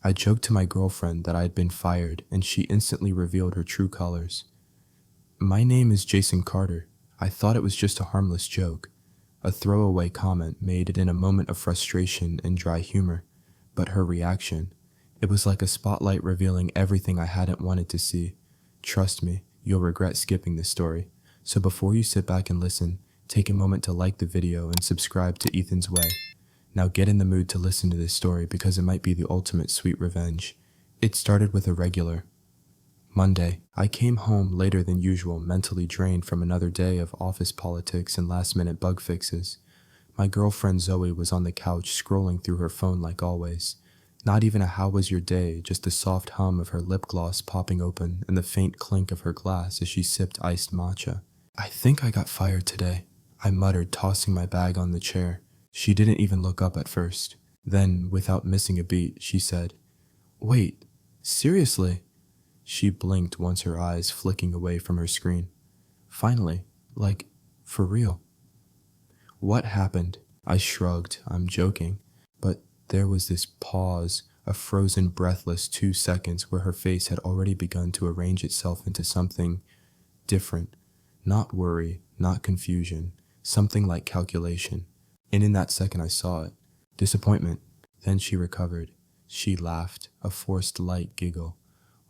I joked to my girlfriend that I had been fired, and she instantly revealed her true colors. "My name is Jason Carter. I thought it was just a harmless joke." A throwaway comment made it in a moment of frustration and dry humor, but her reaction, it was like a spotlight revealing everything I hadn't wanted to see. Trust me, you'll regret skipping this story. So before you sit back and listen, take a moment to like the video and subscribe to Ethan's Way. Now get in the mood to listen to this story because it might be the ultimate sweet revenge. It started with a regular Monday. I came home later than usual, mentally drained from another day of office politics and last-minute bug fixes. My girlfriend Zoe was on the couch scrolling through her phone like always. Not even a "how was your day," just the soft hum of her lip gloss popping open and the faint clink of her glass as she sipped iced matcha. "I think I got fired today," I muttered, tossing my bag on the chair. She didn't even look up at first. Then, without missing a beat, she said, "Wait, seriously?" She blinked once, her eyes flicking away from her screen. "Finally, like, for real." "What happened?" I shrugged. "I'm joking." But there was this pause, a frozen, breathless 2 seconds where her face had already begun to arrange itself into something different. Not worry, not confusion, something like calculation. And in that second I saw it. Disappointment. Then she recovered. She laughed, a forced light giggle.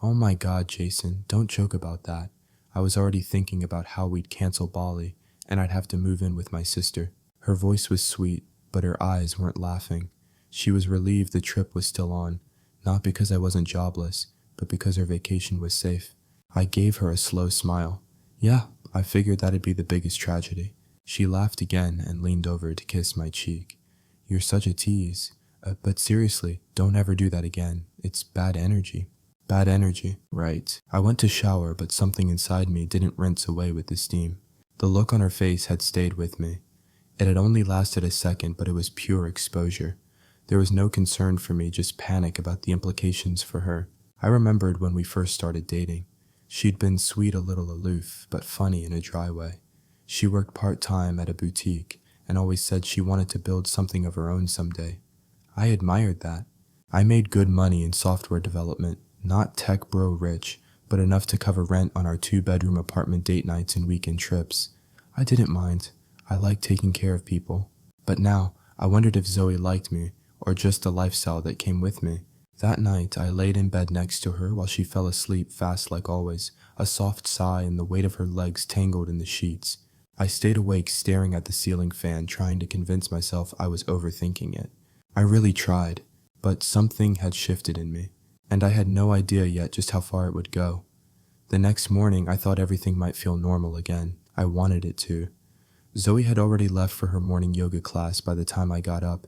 "Oh my God, Jason, don't joke about that. I was already thinking about how we'd cancel Bali, and I'd have to move in with my sister." Her voice was sweet, but her eyes weren't laughing. She was relieved the trip was still on, not because I wasn't jobless, but because her vacation was safe. I gave her a slow smile. "Yeah, I figured that'd be the biggest tragedy." She laughed again and leaned over to kiss my cheek. "You're such a tease. But seriously, don't ever do that again. It's bad energy." Bad energy, right. I went to shower, but something inside me didn't rinse away with the steam. The look on her face had stayed with me. It had only lasted a second, but it was pure exposure. There was no concern for me, just panic about the implications for her. I remembered when we first started dating. She'd been sweet, a little aloof, but funny in a dry way. She worked part-time at a boutique and always said she wanted to build something of her own someday. I admired that. I made good money in software development, not tech bro rich, but enough to cover rent on our 2-bedroom apartment date nights and weekend trips. I didn't mind. I liked taking care of people. But now, I wondered if Zoe liked me, or just the lifestyle that came with me. That night, I laid in bed next to her while she fell asleep fast like always, a soft sigh and the weight of her legs tangled in the sheets. I stayed awake staring at the ceiling fan, trying to convince myself I was overthinking it. I really tried, but something had shifted in me, and I had no idea yet just how far it would go. The next morning, I thought everything might feel normal again. I wanted it to. Zoe had already left for her morning yoga class by the time I got up.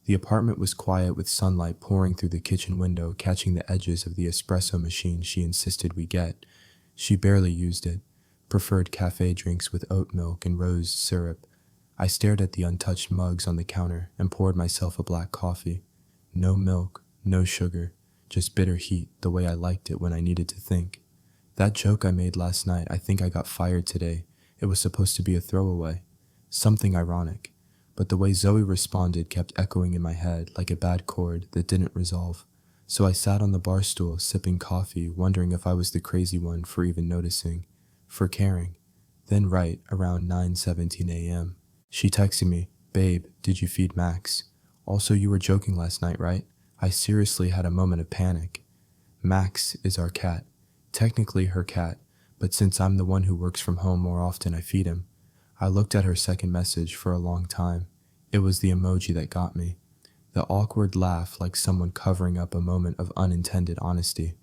The apartment was quiet with sunlight pouring through the kitchen window, catching the edges of the espresso machine she insisted we get. She barely used it, preferred cafe drinks with oat milk and rose syrup. I stared at the untouched mugs on the counter and poured myself a black coffee. No milk, no sugar, just bitter heat, the way I liked it when I needed to think. That joke I made last night, "I think I got fired today," it was supposed to be a throwaway. Something ironic. But the way Zoe responded kept echoing in my head like a bad chord that didn't resolve. So I sat on the bar stool, sipping coffee, wondering if I was the crazy one for even noticing, for caring. Then right around 9:17 a.m., she texted me, "Babe, did you feed Max? Also, you were joking last night, right?" I seriously had a moment of panic. Max is our cat. Technically her cat, but since I'm the one who works from home more often, I feed him. I looked at her second message for a long time. It was the emoji that got me. The awkward laugh, like someone covering up a moment of unintended honesty.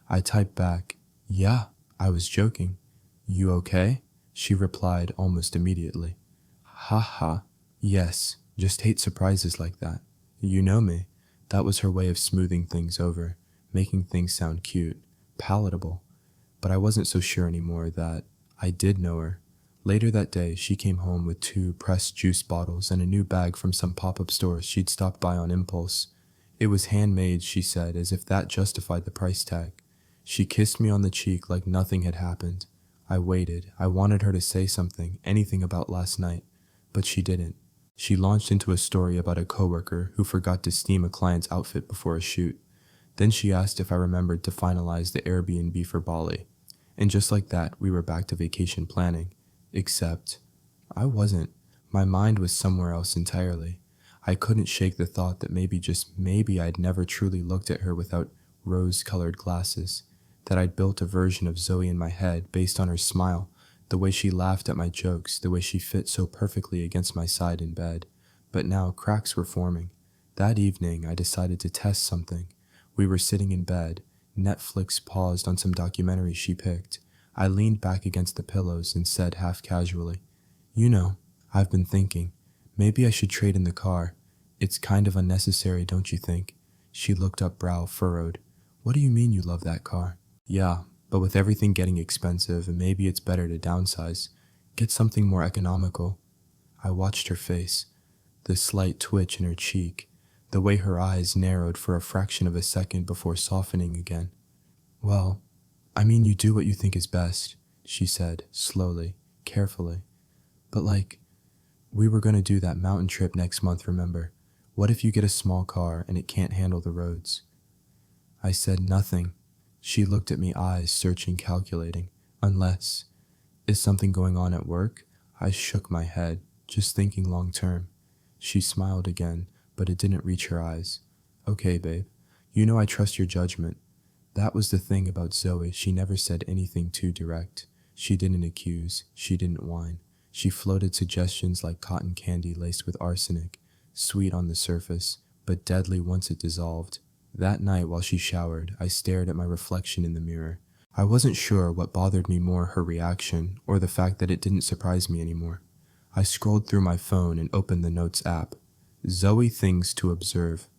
I typed back, "Yeah, I was joking." "You okay?" She replied almost immediately. "Ha ha. Yes, just hate surprises like that. You know me." That was her way of smoothing things over, making things sound cute, palatable. But I wasn't so sure anymore that I did know her. Later that day, she came home with 2 pressed juice bottles and a new bag from some pop-up store she'd stopped by on impulse. It was handmade, she said, as if that justified the price tag. She kissed me on the cheek like nothing had happened. I waited. I wanted her to say something, anything about last night, but she didn't. She launched into a story about a coworker who forgot to steam a client's outfit before a shoot. Then she asked if I remembered to finalize the Airbnb for Bali. And just like that, we were back to vacation planning. Except, I wasn't. My mind was somewhere else entirely. I couldn't shake the thought that maybe, just maybe, I'd never truly looked at her without rose-colored glasses, that I'd built a version of Zoe in my head based on her smile, the way she laughed at my jokes, the way she fit so perfectly against my side in bed. But now cracks were forming. That evening, I decided to test something. We were sitting in bed. Netflix paused on some documentary she picked. I leaned back against the pillows and said half casually, "You know, I've been thinking, maybe I should trade in the car. It's kind of unnecessary, don't you think?" She looked up, brow furrowed. "What do you mean you love that car?" "Yeah, but with everything getting expensive, and maybe it's better to downsize. Get something more economical." I watched her face, the slight twitch in her cheek, the way her eyes narrowed for a fraction of a second before softening again. "Well, I mean, you do what you think is best," she said, slowly, carefully. "But we were going to do that mountain trip next month, remember? What if you get a small car and it can't handle the roads?" I said nothing. She looked at me, eyes searching, calculating. "Unless, is something going on at work?" I shook my head, just thinking long term. She smiled again, but it didn't reach her eyes. "Okay, babe. You know I trust your judgment." That was the thing about Zoe. She never said anything too direct. She didn't accuse. She didn't whine. She floated suggestions like cotton candy laced with arsenic, sweet on the surface, but deadly once it dissolved. That night while she showered, I stared at my reflection in the mirror. I wasn't sure what bothered me more, her reaction, or the fact that it didn't surprise me anymore. I scrolled through my phone and opened the Notes app. Zoe things to observe.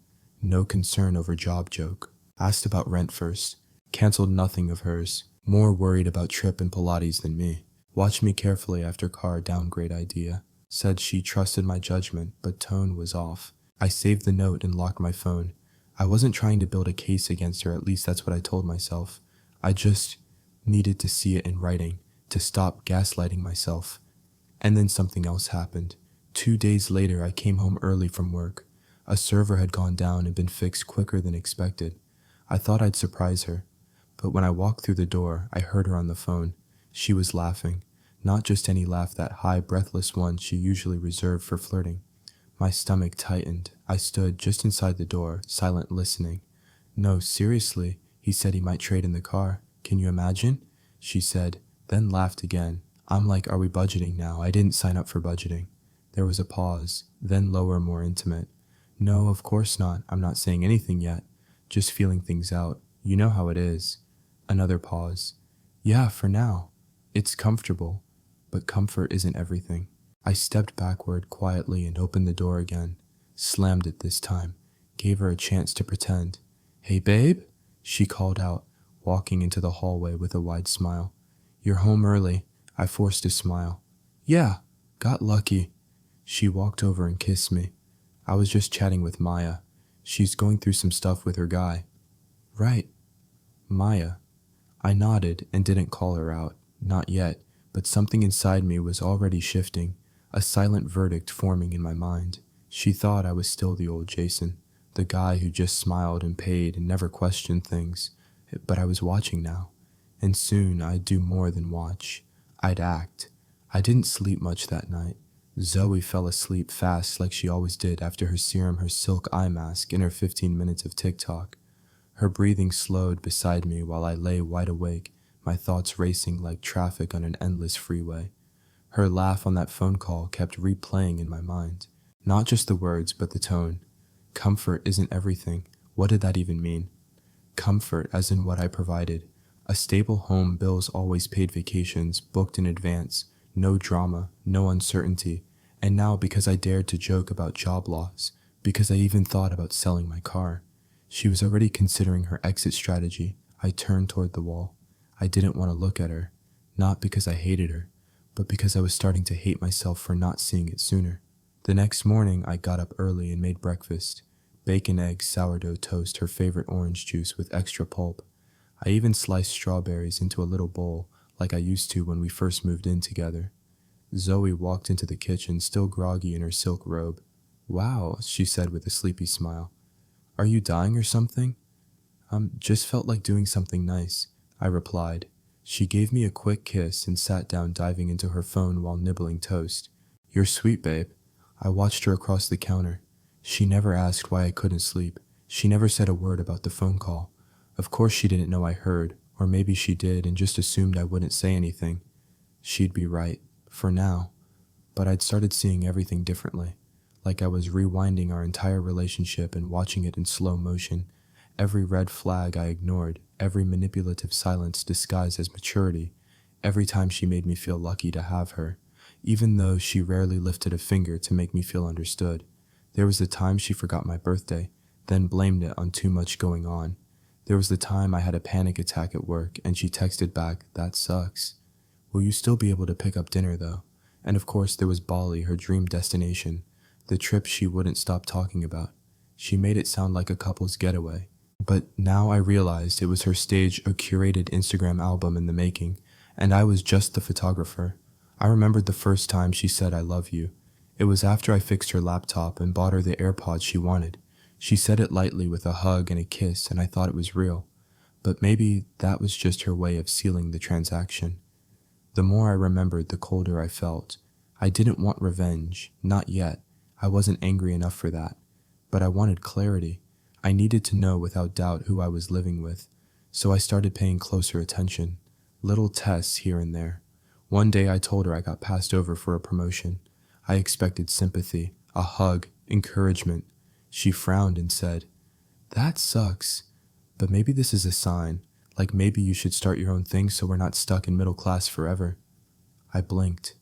No concern over job joke. Asked about rent first. Cancelled nothing of hers. More worried about trip and Pilates than me. Watched me carefully after car downgrade idea. Said she trusted my judgment, but tone was off. I saved the note and locked my phone. I wasn't trying to build a case against her, at least that's what I told myself. I just needed to see it in writing, to stop gaslighting myself. And then something else happened. 2 days later, I came home early from work. A server had gone down and been fixed quicker than expected. I thought I'd surprise her, but when I walked through the door, I heard her on the phone. She was laughing, not just any laugh, that high, breathless one she usually reserved for flirting. My stomach tightened. I stood just inside the door, silent, listening. "No, seriously, he said he might trade in the car. Can you imagine?" she said, then laughed again. I'm like, "Are we budgeting now? I didn't sign up for budgeting." There was a pause, then lower, more intimate. "No, of course not. I'm not saying anything yet. Just feeling things out. You know how it is." Another pause. "Yeah, for now. It's comfortable, but comfort isn't everything." I stepped backward quietly and opened the door again. Slammed it this time. Gave her a chance to pretend. "Hey, babe?" she called out, walking into the hallway with a wide smile. "You're home early." I forced a smile. "Yeah, got lucky." She walked over and kissed me. "I was just chatting with Maya. She's going through some stuff with her guy." "Right. Maya." I nodded and didn't call her out. Not yet, but something inside me was already shifting, a silent verdict forming in my mind. She thought I was still the old Jason, the guy who just smiled and paid and never questioned things. But I was watching now, and soon I'd do more than watch. I'd act. I didn't sleep much that night. Zoe fell asleep fast like she always did after her serum, her silk eye mask, and her 15 minutes of TikTok. Her breathing slowed beside me while I lay wide awake, my thoughts racing like traffic on an endless freeway. Her laugh on that phone call kept replaying in my mind. Not just the words, but the tone. Comfort isn't everything. What did that even mean? Comfort as in what I provided. A stable home, bills always paid, vacations booked in advance, no drama, no uncertainty. And now, because I dared to joke about job loss, because I even thought about selling my car, she was already considering her exit strategy. I turned toward the wall. I didn't want to look at her, not because I hated her, but because I was starting to hate myself for not seeing it sooner. The next morning, I got up early and made breakfast. Bacon, eggs, sourdough toast, her favorite orange juice with extra pulp. I even sliced strawberries into a little bowl, like I used to when we first moved in together. Zoe walked into the kitchen, still groggy in her silk robe. "Wow," she said with a sleepy smile. "Are you dying or something?" Just felt like doing something nice, I replied. She gave me a quick kiss and sat down, diving into her phone while nibbling toast. You're sweet, babe. I watched her across the counter. She never asked why I couldn't sleep. She never said a word about the phone call. Of course she didn't know I heard, or maybe she did and just assumed I wouldn't say anything. She'd be right, for now. But I'd started seeing everything differently, like I was rewinding our entire relationship and watching it in slow motion. Every red flag I ignored, every manipulative silence disguised as maturity, every time she made me feel lucky to have her, even though she rarely lifted a finger to make me feel understood. There was the time she forgot my birthday, then blamed it on too much going on. There was the time I had a panic attack at work and she texted back, "That sucks. Will you still be able to pick up dinner though?" And of course there was Bali, her dream destination, the trip she wouldn't stop talking about. She made it sound like a couple's getaway. But now I realized it was her stage, a curated Instagram album in the making, and I was just the photographer. I remembered the first time she said "I love you." It was after I fixed her laptop and bought her the AirPods she wanted. She said it lightly with a hug and a kiss, and I thought it was real. But maybe that was just her way of sealing the transaction. The more I remembered, the colder I felt. I didn't want revenge, not yet. I wasn't angry enough for that. But I wanted clarity. I needed to know without doubt who I was living with. So I started paying closer attention. Little tests here and there. One day I told her I got passed over for a promotion. I expected sympathy, a hug, encouragement. She frowned and said, "That sucks. But maybe this is a sign. Like maybe you should start your own thing so we're not stuck in middle class forever." I blinked.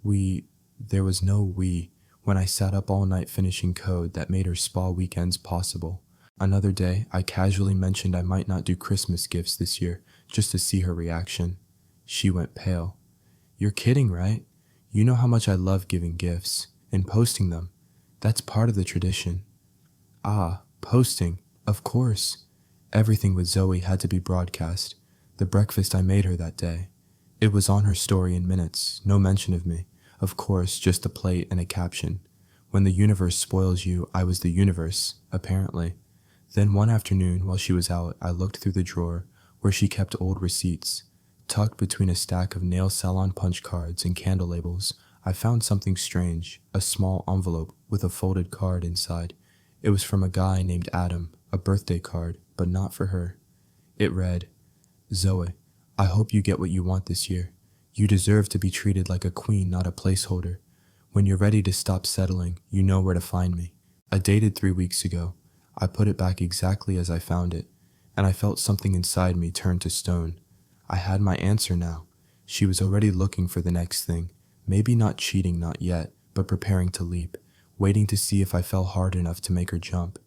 There was no we when I sat up all night finishing code that made her spa weekends possible. Another day, I casually mentioned I might not do Christmas gifts this year just to see her reaction. She went pale. "You're kidding, right? You know how much I love giving gifts and posting them. That's part of the tradition." "Ah, posting. Of course." Everything with Zoe had to be broadcast. The breakfast I made her that day. It was on her story in minutes, no mention of me. Of course, just a plate and a caption. When the universe spoils you, I was the universe, apparently. Then one afternoon, while she was out, I looked through the drawer where she kept old receipts. Tucked between a stack of nail salon punch cards and candle labels, I found something strange, a small envelope with a folded card inside. It was from a guy named Adam, a birthday card, but not for her. It read, "Zoe, I hope you get what you want this year. You deserve to be treated like a queen, not a placeholder. When you're ready to stop settling, you know where to find me." I dated 3 weeks ago. I put it back exactly as I found it, and I felt something inside me turn to stone. I had my answer now. She was already looking for the next thing. Maybe not cheating, not yet, but preparing to leap, waiting to see if I fell hard enough to make her jump.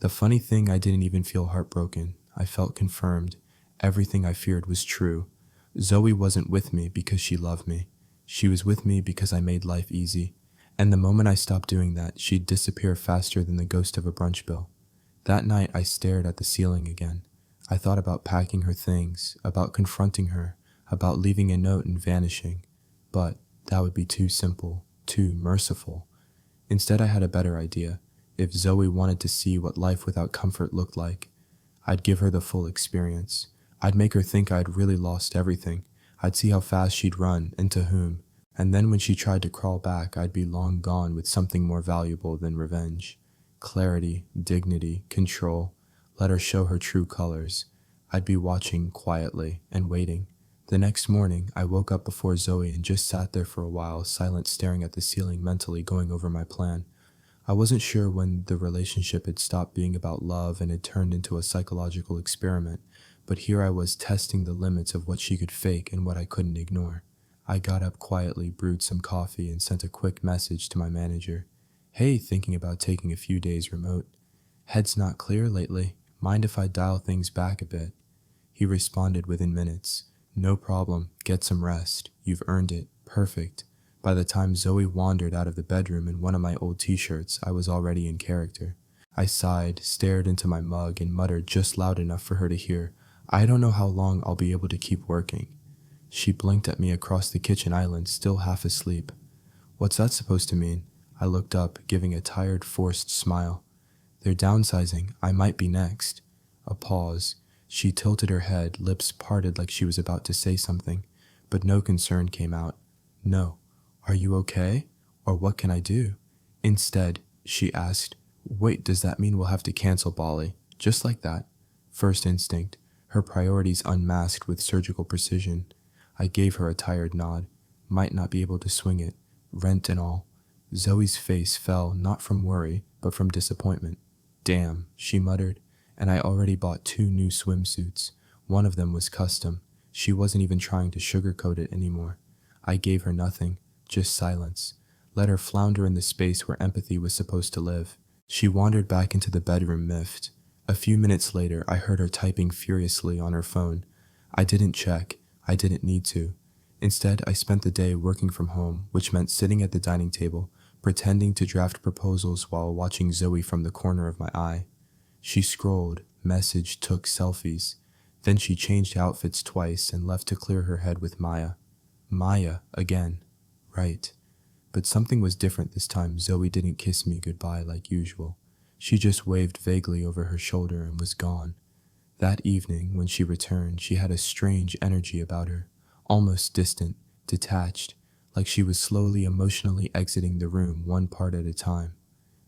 The funny thing, I didn't even feel heartbroken. I felt confirmed. Everything I feared was true. Zoe wasn't with me because she loved me. She was with me because I made life easy. And the moment I stopped doing that, she'd disappear faster than the ghost of a brunch bill. That night, I stared at the ceiling again. I thought about packing her things, about confronting her, about leaving a note and vanishing. But that would be too simple, too merciful. Instead, I had a better idea. If Zoe wanted to see what life without comfort looked like, I'd give her the full experience. I'd make her think I'd really lost everything. I'd see how fast she'd run and to whom. And then when she tried to crawl back, I'd be long gone with something more valuable than revenge. Clarity, dignity, control. Let her show her true colors. I'd be watching quietly and waiting. The next morning, I woke up before Zoe and just sat there for a while, silent, staring at the ceiling, mentally going over my plan. I wasn't sure when the relationship had stopped being about love and had turned into a psychological experiment, but here I was testing the limits of what she could fake and what I couldn't ignore. I got up quietly, brewed some coffee, and sent a quick message to my manager. "Hey, thinking about taking a few days remote. Head's not clear lately. Mind if I dial things back a bit?" He responded within minutes. "No problem. Get some rest. You've earned it. Perfect." By the time Zoe wandered out of the bedroom in one of my old t-shirts, I was already in character. I sighed, stared into my mug, and muttered just loud enough for her to hear, "I don't know how long I'll be able to keep working." She blinked at me across the kitchen island, still half asleep. "What's that supposed to mean?" I looked up, giving a tired, forced smile. "They're downsizing. I might be next." A pause. She tilted her head, lips parted like she was about to say something, but no concern came out. No. Are you okay? Or what can I do? Instead, she asked, wait, does that mean we'll have to cancel Bali? Just like that. First instinct, her priorities unmasked with surgical precision. I gave her a tired nod. Might not be able to swing it, rent and all. Zoe's face fell not from worry, but from disappointment. Damn, she muttered, and I already bought 2 new swimsuits. One of them was custom. She wasn't even trying to sugarcoat it anymore. I gave her nothing, just silence. Let her flounder in the space where empathy was supposed to live. She wandered back into the bedroom miffed. A few minutes later, I heard her typing furiously on her phone. I didn't check. I didn't need to. Instead, I spent the day working from home, which meant sitting at the dining table, pretending to draft proposals while watching Zoe from the corner of my eye. She scrolled, messaged, took selfies. Then she changed outfits twice and left to clear her head with Maya. Maya, again. Right. But something was different this time. Zoe didn't kiss me goodbye like usual. She just waved vaguely over her shoulder and was gone. That evening, when she returned, she had a strange energy about her, almost distant, detached, like she was slowly emotionally exiting the room one part at a time.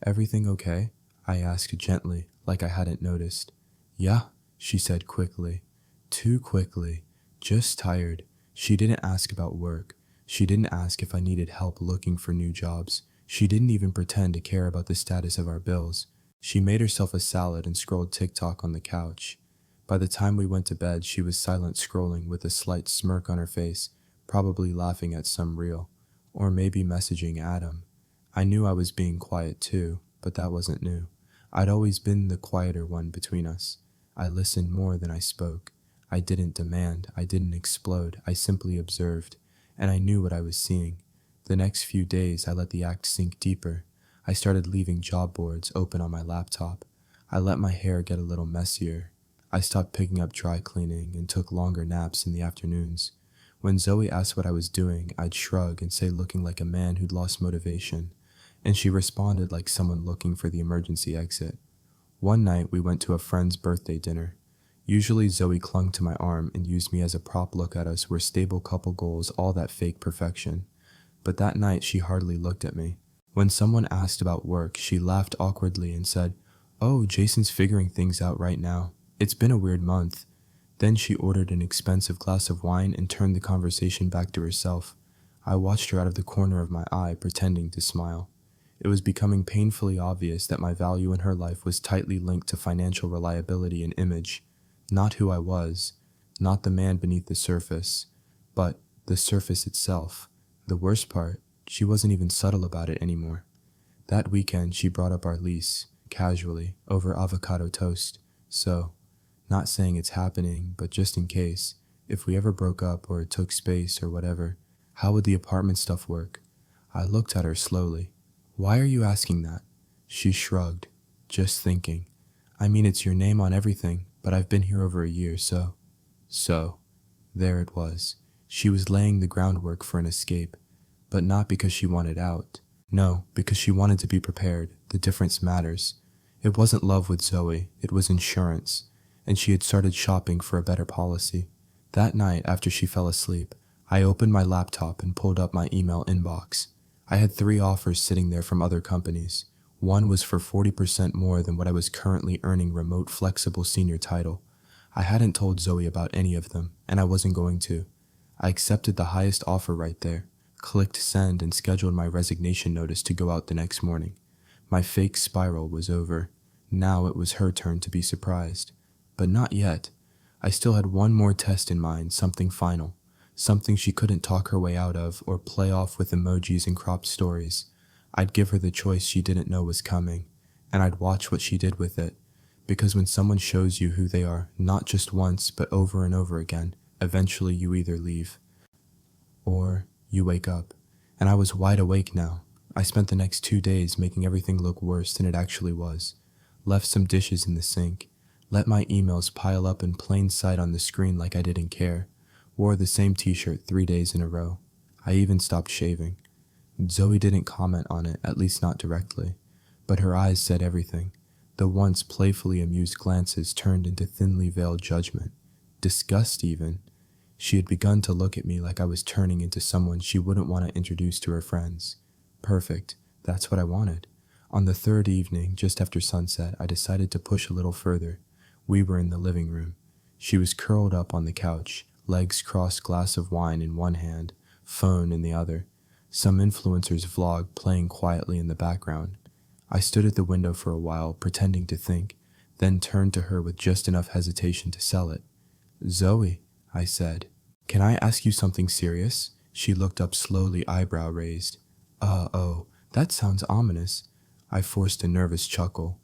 Everything okay? I asked gently, like I hadn't noticed. Yeah, she said quickly. Too quickly. Just tired. She didn't ask about work. She didn't ask if I needed help looking for new jobs. She didn't even pretend to care about the status of our bills. She made herself a salad and scrolled TikTok on the couch. By the time we went to bed, she was silent scrolling with a slight smirk on her face, probably laughing at some reel, or maybe messaging Adam. I knew I was being quiet too, but that wasn't new. I'd always been the quieter one between us. I listened more than I spoke. I didn't demand, I didn't explode, I simply observed, and I knew what I was seeing. The next few days, I let the act sink deeper. I started leaving job boards open on my laptop. I let my hair get a little messier. I stopped picking up dry cleaning and took longer naps in the afternoons. When Zoe asked what I was doing, I'd shrug and say looking like a man who'd lost motivation, and she responded like someone looking for the emergency exit. One night, we went to a friend's birthday dinner. Usually Zoe clung to my arm and used me as a prop. Look at us, we're stable couple goals, all that fake perfection. But that night, she hardly looked at me. When someone asked about work, she laughed awkwardly and said, "Oh, Jason's figuring things out right now. It's been a weird month." Then she ordered an expensive glass of wine and turned the conversation back to herself. I watched her out of the corner of my eye, pretending to smile. It was becoming painfully obvious that my value in her life was tightly linked to financial reliability and image. Not who I was, not the man beneath the surface, but the surface itself. The worst part, she wasn't even subtle about it anymore. That weekend, she brought up our lease, casually, over avocado toast. So, not saying it's happening, but just in case, if we ever broke up or took space or whatever, how would the apartment stuff work? I looked at her slowly. Why are you asking that? She shrugged. Just thinking. I mean, it's your name on everything, but I've been here over a year, so. There it was. She was laying the groundwork for an escape, but not because she wanted out. No, because she wanted to be prepared. The difference matters. It wasn't love with Zoe, it was insurance, and she had started shopping for a better policy. That night, after she fell asleep, I opened my laptop and pulled up my email inbox. I had 3 offers sitting there from other companies. One was for 40% more than what I was currently earning, remote flexible senior title. I hadn't told Zoe about any of them, and I wasn't going to. I accepted the highest offer right there, clicked send, and scheduled my resignation notice to go out the next morning. My fake spiral was over. Now it was her turn to be surprised. But not yet. I still had one more test in mind, something final. Something she couldn't talk her way out of or play off with emojis and cropped stories. I'd give her the choice she didn't know was coming, and I'd watch what she did with it. Because when someone shows you who they are, not just once, but over and over again, eventually you either leave, or you wake up. And I was wide awake now. I spent the next 2 days making everything look worse than it actually was. Left some dishes in the sink. Let my emails pile up in plain sight on the screen like I didn't care. Wore the same t-shirt 3 days in a row. I even stopped shaving. Zoe didn't comment on it, at least not directly. But her eyes said everything. The once playfully amused glances turned into thinly veiled judgment. Disgust even. She had begun to look at me like I was turning into someone she wouldn't want to introduce to her friends. Perfect. That's what I wanted. On the third evening, just after sunset, I decided to push a little further. We were in the living room. She was curled up on the couch, legs crossed, glass of wine in one hand, phone in the other. Some influencer's vlog playing quietly in the background. I stood at the window for a while, pretending to think, then turned to her with just enough hesitation to sell it. "Zoe," I said, "can I ask you something serious?" She looked up slowly, eyebrow raised. Oh, that sounds ominous." I forced a nervous chuckle.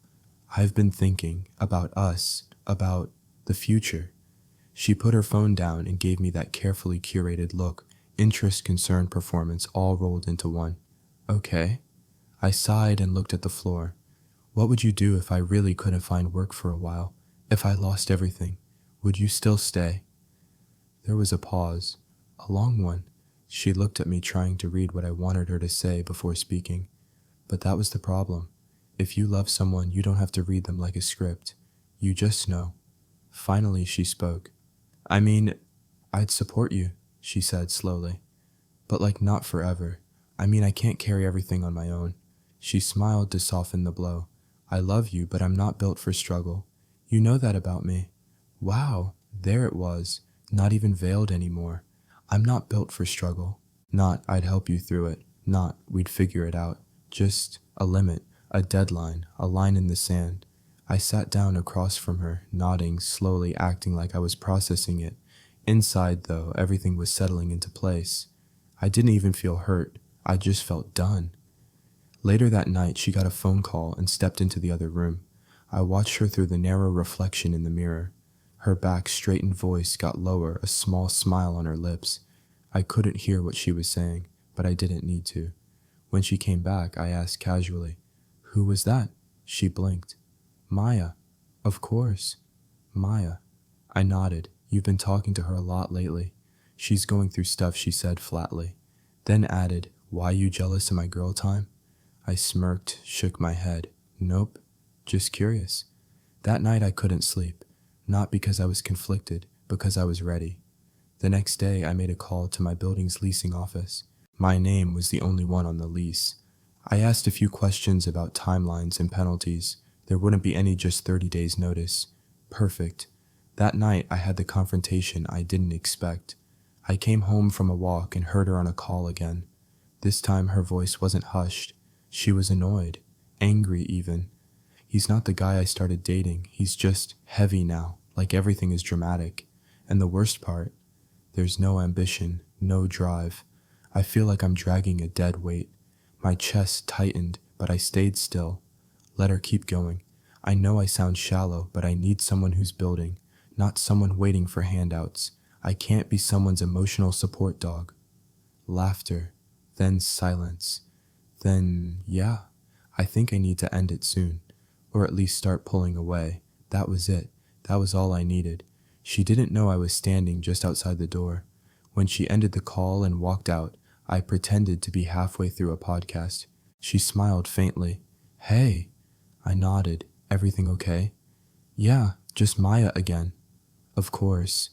"I've been thinking about us, about the future." She put her phone down and gave me that carefully curated look, interest, concern, performance, all rolled into one. "Okay." I sighed and looked at the floor. "What would you do if I really couldn't find work for a while? If I lost everything? Would you still stay?" There was a pause, a long one. She looked at me, trying to read what I wanted her to say before speaking. But that was the problem. If you love someone, you don't have to read them like a script. You just know. Finally, she spoke. "I mean, I'd support you," she said slowly. "But like not forever. I mean, I can't carry everything on my own." She smiled to soften the blow. "I love you, but I'm not built for struggle. You know that about me." Wow, there it was, not even veiled anymore. I'm not built for struggle. Not I'd help you through it. Not we'd figure it out. Just a limit, a deadline, a line in the sand. I sat down across from her, nodding, slowly, acting like I was processing it. Inside, though, everything was settling into place. I didn't even feel hurt. I just felt done. Later that night, she got a phone call and stepped into the other room. I watched her through the narrow reflection in the mirror. Her back-straightened voice got lower, a small smile on her lips. I couldn't hear what she was saying, but I didn't need to. When she came back, I asked casually, "Who was that?" She blinked. "Maya." "Of course." "Maya." I nodded. "You've been talking to her a lot lately." "She's going through stuff," she said flatly. Then added, "Why you jealous of my girl time?" I smirked, shook my head. "Nope. Just curious." That night I couldn't sleep. Not because I was conflicted, because I was ready. The next day I made a call to my building's leasing office. My name was the only one on the lease. I asked a few questions about timelines and penalties. There wouldn't be any just 30 days notice. Perfect. That night I had the confrontation I didn't expect. I came home from a walk and heard her on a call again. This time her voice wasn't hushed. She was annoyed, angry even. "He's not the guy I started dating. He's just heavy now, like everything is dramatic. And the worst part, there's no ambition, no drive. I feel like I'm dragging a dead weight." My chest tightened, but I stayed still. Let her keep going. I know I sound shallow, but I need someone who's building, not someone waiting for handouts. I can't be someone's emotional support dog. Laughter, then silence. Then, yeah, I think I need to end it soon. Or at least start pulling away. That was it. That was all I needed. She didn't know I was standing just outside the door. When she ended the call and walked out, I pretended to be halfway through a podcast. She smiled faintly. "Hey." I nodded. "Everything okay?" "Yeah, just Maya again." "Of course."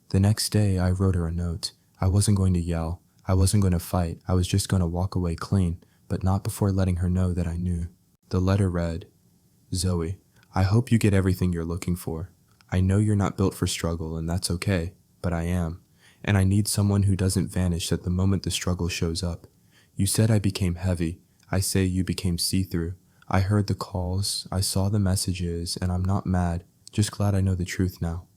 The next day I wrote her a note. I wasn't going to yell. I wasn't going to fight. I was just going to walk away clean, but not before letting her know that I knew. The letter read, "Zoe, I hope you get everything you're looking for. I know you're not built for struggle, and that's okay, but I am. And I need someone who doesn't vanish at the moment the struggle shows up. You said I became heavy. I say you became see-through. I heard the calls, I saw the messages, and I'm not mad, just glad I know the truth now.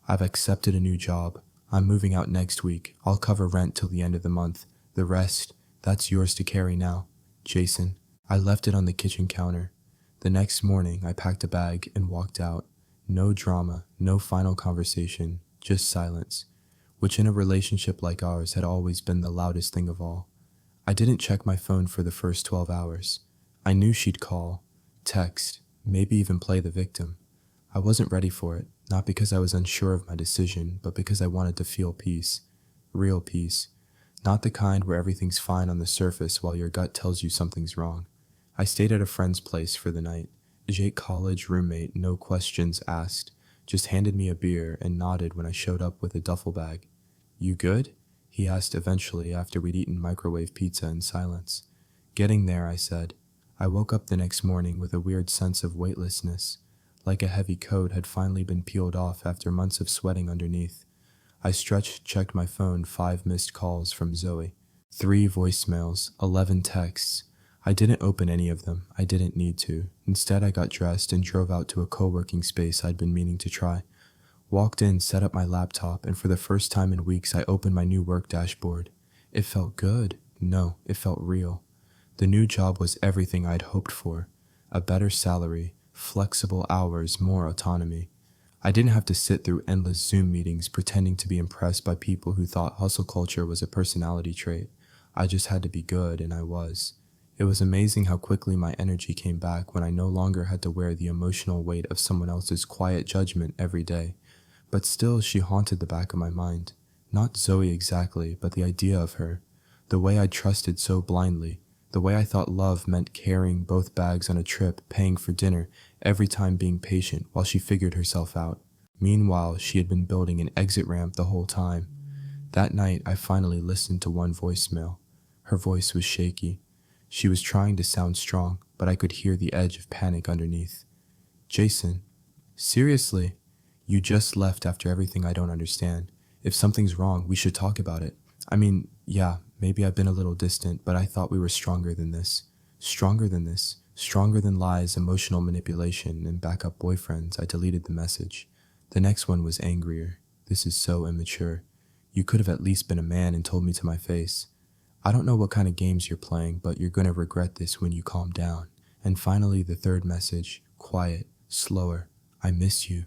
I've accepted a new job. I'm moving out next week. I'll cover rent till the end of the month. The rest, that's yours to carry now. Jason." I left it on the kitchen counter. The next morning, I packed a bag and walked out. No drama, no final conversation, just silence, which in a relationship like ours had always been the loudest thing of all. I didn't check my phone for the first 12 hours. I knew she'd call, text, maybe even play the victim. I wasn't ready for it, not because I was unsure of my decision, but because I wanted to feel peace. Real peace. Not the kind where everything's fine on the surface while your gut tells you something's wrong. I stayed at a friend's place for the night. Jake college roommate, no questions asked, just handed me a beer and nodded when I showed up with a duffel bag. You good? He asked eventually after we'd eaten microwave pizza in silence. Getting there, I said. I woke up the next morning with a weird sense of weightlessness, like a heavy coat had finally been peeled off after months of sweating underneath. I stretched, checked my phone, 5 missed calls from Zoe, 3 voicemails, 11 texts. I didn't open any of them. I didn't need to. Instead, I got dressed and drove out to a co-working space I'd been meaning to try. Walked in, set up my laptop, and for the first time in weeks, I opened my new work dashboard. It felt good. No, it felt real. The new job was everything I'd hoped for. A better salary, flexible hours, more autonomy. I didn't have to sit through endless Zoom meetings pretending to be impressed by people who thought hustle culture was a personality trait. I just had to be good, and I was. It was amazing how quickly my energy came back when I no longer had to wear the emotional weight of someone else's quiet judgment every day. But still, she haunted the back of my mind. Not Zoe exactly, but the idea of her. The way I trusted so blindly. The way I thought love meant carrying both bags on a trip, paying for dinner, every time being patient while she figured herself out. Meanwhile, she had been building an exit ramp the whole time. That night, I finally listened to one voicemail. Her voice was shaky. She was trying to sound strong, but I could hear the edge of panic underneath. Jason, seriously? You just left after everything I don't understand. If something's wrong, we should talk about it. I mean, yeah, maybe I've been a little distant, but I thought we were stronger than this. Stronger than this. Stronger than lies, emotional manipulation, and backup boyfriends. I deleted the message. The next one was angrier. This is so immature. You could have at least been a man and told me to my face. I don't know what kind of games you're playing, but you're gonna regret this when you calm down. And finally, the third message, quiet, slower. I miss you.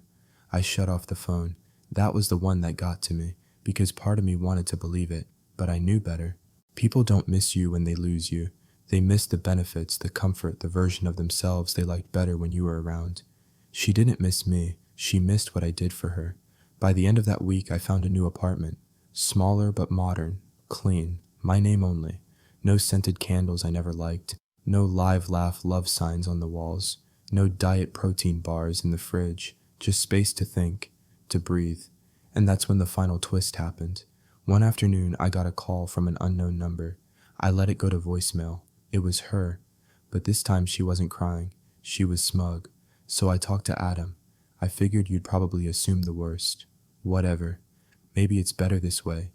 I shut off the phone. That was the one that got to me, because part of me wanted to believe it, but I knew better. People don't miss you when they lose you. They miss the benefits, the comfort, the version of themselves they liked better when you were around. She didn't miss me. She missed what I did for her. By the end of that week, I found a new apartment. Smaller but modern, clean. My name only. No scented candles I never liked. No live laugh love signs on the walls. No diet protein bars in the fridge. Just space to think, to breathe. And that's when the final twist happened. One afternoon, I got a call from an unknown number. I let it go to voicemail. It was her. But this time she wasn't crying. She was smug. So I talked to Adam. I figured you'd probably assume the worst. Whatever. Maybe it's better this way.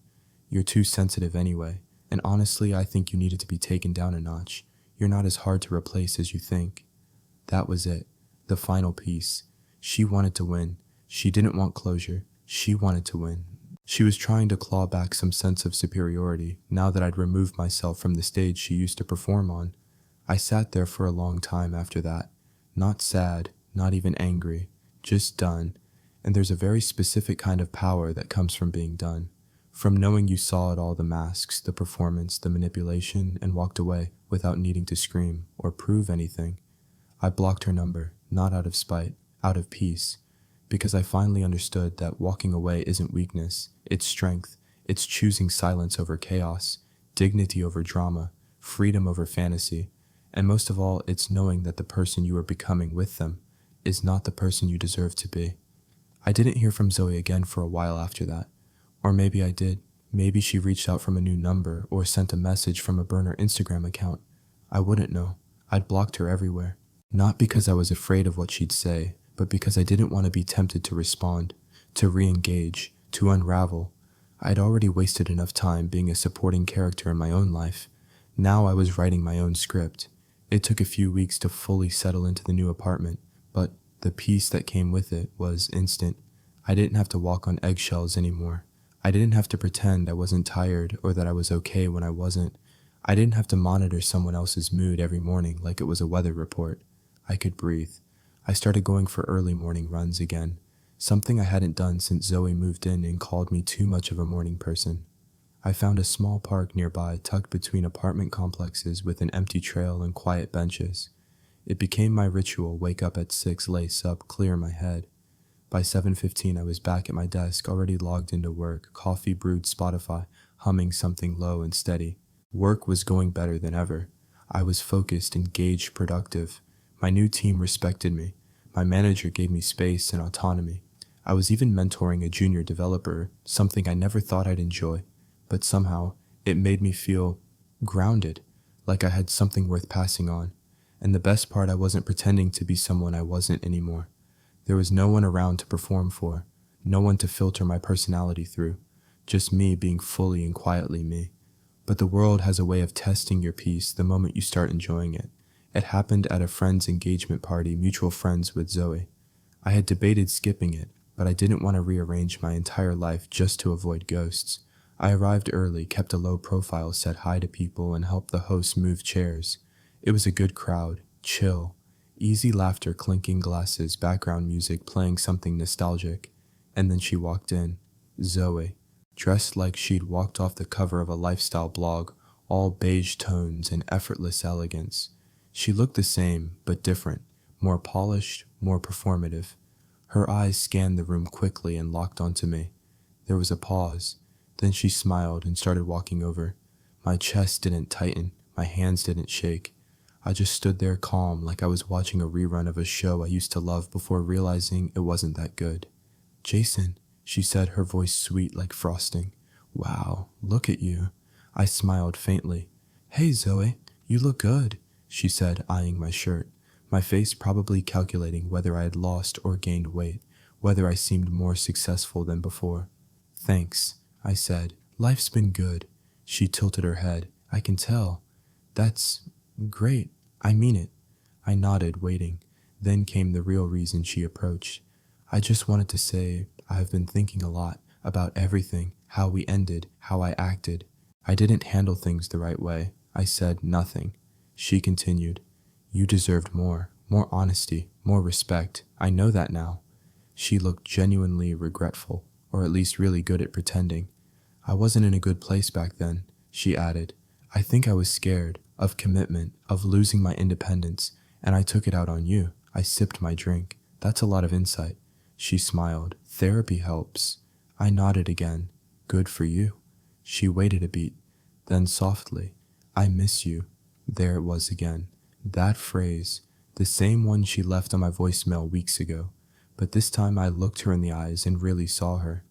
You're too sensitive anyway. And honestly, I think you needed to be taken down a notch. You're not as hard to replace as you think. That was it. The final piece. She wanted to win. She didn't want closure. She wanted to win. She was trying to claw back some sense of superiority now that I'd removed myself from the stage she used to perform on. I sat there for a long time after that. Not sad, not even angry, just done. And there's a very specific kind of power that comes from being done. From knowing you saw it all, the masks, the performance, the manipulation, and walked away without needing to scream or prove anything. I blocked her number, not out of spite, out of peace, because I finally understood that walking away isn't weakness, it's strength. It's choosing silence over chaos, dignity over drama, freedom over fantasy, and most of all, it's knowing that the person you are becoming with them is not the person you deserve to be. I didn't hear from Zoe again for a while after that. Or maybe I did. Maybe she reached out from a new number or sent a message from a burner Instagram account. I wouldn't know. I'd blocked her everywhere. Not because I was afraid of what she'd say, but because I didn't want to be tempted to respond, to re-engage, to unravel. I'd already wasted enough time being a supporting character in my own life. Now I was writing my own script. It took a few weeks to fully settle into the new apartment, but the peace that came with it was instant. I didn't have to walk on eggshells anymore. I didn't have to pretend I wasn't tired or that I was okay when I wasn't. I didn't have to monitor someone else's mood every morning like it was a weather report. I could breathe. I started going for early morning runs again, something I hadn't done since Zoe moved in and called me too much of a morning person. I found a small park nearby tucked between apartment complexes with an empty trail and quiet benches. It became my ritual, wake up at 6, lace up, clear my head. By 7:15, I was back at my desk, already logged into work, coffee brewed Spotify, humming something low and steady. Work was going better than ever. I was focused, engaged, productive. My new team respected me. My manager gave me space and autonomy. I was even mentoring a junior developer, something I never thought I'd enjoy, but somehow it made me feel grounded, like I had something worth passing on. And the best part, I wasn't pretending to be someone I wasn't anymore. There was no one around to perform for, no one to filter my personality through, just me being fully and quietly me. But the world has a way of testing your peace the moment you start enjoying it. It happened at a friend's engagement party, mutual friends with Zoe. I had debated skipping it, but I didn't want to rearrange my entire life just to avoid ghosts. I arrived early, kept a low profile, said hi to people, and helped the host move chairs. It was a good crowd, chill, easy laughter, clinking glasses, background music playing something nostalgic. And then she walked in, Zoe, dressed like she'd walked off the cover of a lifestyle blog, all beige tones and effortless elegance. She looked the same, but different, more polished, more performative. Her eyes scanned the room quickly and locked onto me. There was a pause. Then she smiled and started walking over. My chest didn't tighten, my hands didn't shake. I just stood there calm, like I was watching a rerun of a show I used to love before realizing it wasn't that good. "Jason," she said, her voice sweet like frosting. "Wow, look at you." I smiled faintly. "Hey, Zoe, you look good," she said, eyeing my shirt, my face probably calculating whether I had lost or gained weight, whether I seemed more successful than before. "Thanks," I said. "Life's been good." She tilted her head. "I can tell." "That's great. I mean it." I nodded, waiting. Then came the real reason she approached. "I just wanted to say I have been thinking a lot about everything, how we ended, how I acted. I didn't handle things the right way." I said nothing. She continued, "You deserved more honesty, more respect. I know that now." She looked genuinely regretful, or at least really good at pretending. "I wasn't in a good place back then," she added. "I think I was scared, of commitment, of losing my independence, and I took it out on you." I sipped my drink. "That's a lot of insight." She smiled. "Therapy helps." I nodded again. "Good for you." She waited a beat. Then softly, "I miss you." There it was again. That phrase, the same one she left on my voicemail weeks ago. But this time I looked her in the eyes and really saw her.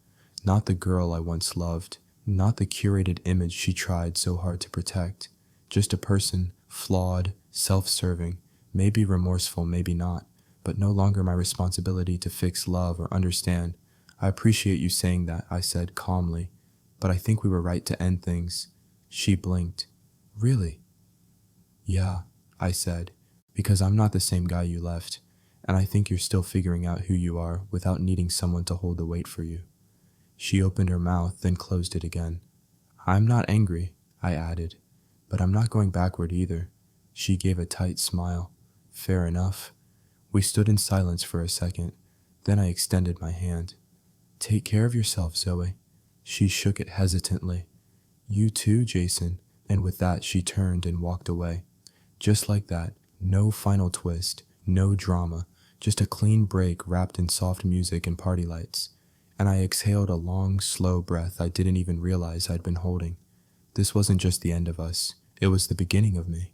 Not the girl I once loved. Not the curated image she tried so hard to protect. Just a person, flawed, self-serving, maybe remorseful, maybe not, but no longer my responsibility to fix, love, or understand. "I appreciate you saying that," I said calmly, "but I think we were right to end things." She blinked. "Really?" "Yeah," I said, "because I'm not the same guy you left, and I think you're still figuring out who you are without needing someone to hold the weight for you." She opened her mouth, then closed it again. "I'm not angry," I added, "but I'm not going backward either." She gave a tight smile. "Fair enough." We stood in silence for a second. Then I extended my hand. "Take care of yourself, Zoe." She shook it hesitantly. "You too, Jason." And with that, she turned and walked away. Just like that, no final twist, no drama, just a clean break wrapped in soft music and party lights. And I exhaled a long, slow breath I didn't even realize I'd been holding. This wasn't just the end of us, it was the beginning of me.